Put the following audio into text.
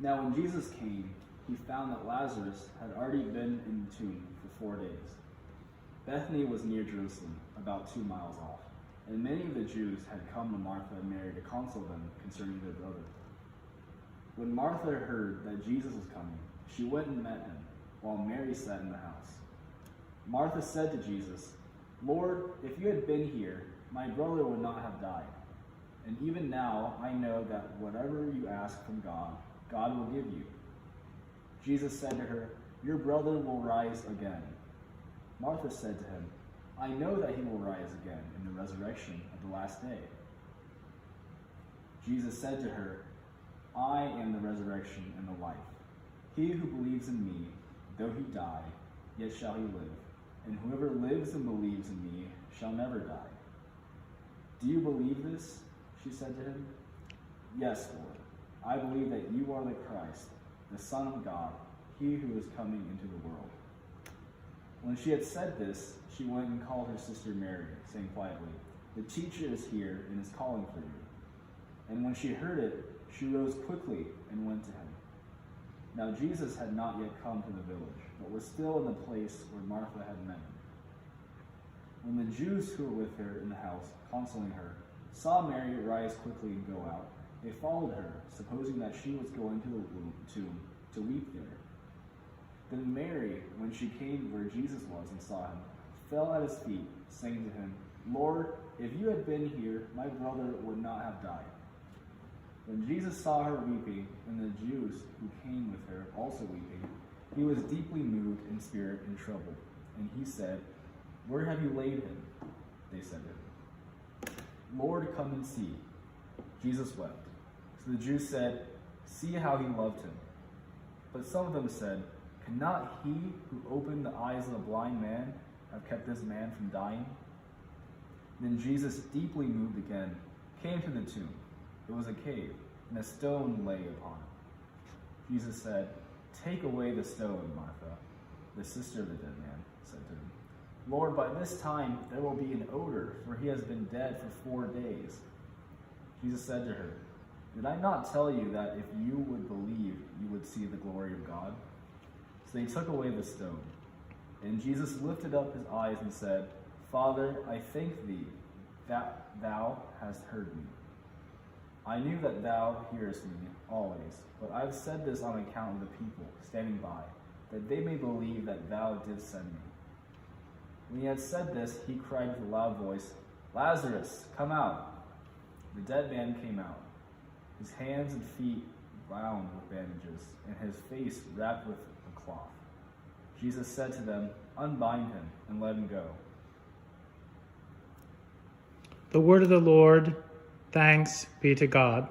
Now when Jesus came, he found that Lazarus had already been in the tomb for 4 days. Bethany was near Jerusalem, about 2 miles off, and many of the Jews had come to Martha and Mary to console them concerning their brother. When Martha heard that Jesus was coming, she went and met him, while Mary sat in the house. Martha said to Jesus, "Lord, if you had been here, my brother would not have died. And even now I know that whatever you ask from God, God will give you." Jesus said to her, "Your brother will rise again." Martha said to him, "I know that he will rise again in the resurrection of the last day." Jesus said to her, "I am the resurrection and the life. He who believes in me, though he die, yet shall he live. And whoever lives and believes in me shall never die." "Do you believe this?" she said to him. "Yes, Lord. I believe that you are the Christ, the Son of God, he who is coming into the world." When she had said this, she went and called her sister Mary, saying quietly, "The teacher is here and is calling for you." And when she heard it, she rose quickly and went to him. Now Jesus had not yet come to the village, but was still in the place where Martha had met him. When the Jews who were with her in the house, consoling her, saw Mary rise quickly and go out, they followed her, supposing that she was going to the tomb to weep there. Then Mary, when she came where Jesus was and saw him, fell at his feet, saying to him, "Lord, if you had been here, my brother would not have died." When Jesus saw her weeping, and the Jews who came with her also weeping, he was deeply moved in spirit and troubled. And he said, "Where have you laid him?" They said to him, "Lord, come and see." Jesus wept. So the Jews said, "See how he loved him." But some of them said, "Cannot he who opened the eyes of the blind man have kept this man from dying?" Then Jesus, deeply moved again, came to the tomb. It was a cave, and a stone lay upon it. Jesus said, "Take away the stone, Martha." The sister of the dead man said to him, "Lord, by this time there will be an odor, for he has been dead for 4 days." Jesus said to her, "Did I not tell you that if you would believe, you would see the glory of God?" So they took away the stone. And Jesus lifted up his eyes and said, "Father, I thank thee that thou hast heard me. I knew that thou hearest me always, but I have said this on account of the people standing by, that they may believe that thou didst send me." When he had said this, he cried with a loud voice, "Lazarus, come out!" The dead man came out, his hands and feet bound with bandages, and his face wrapped with a cloth. Jesus said to them, "Unbind him and let him go." The word of the Lord. Thanks be to God.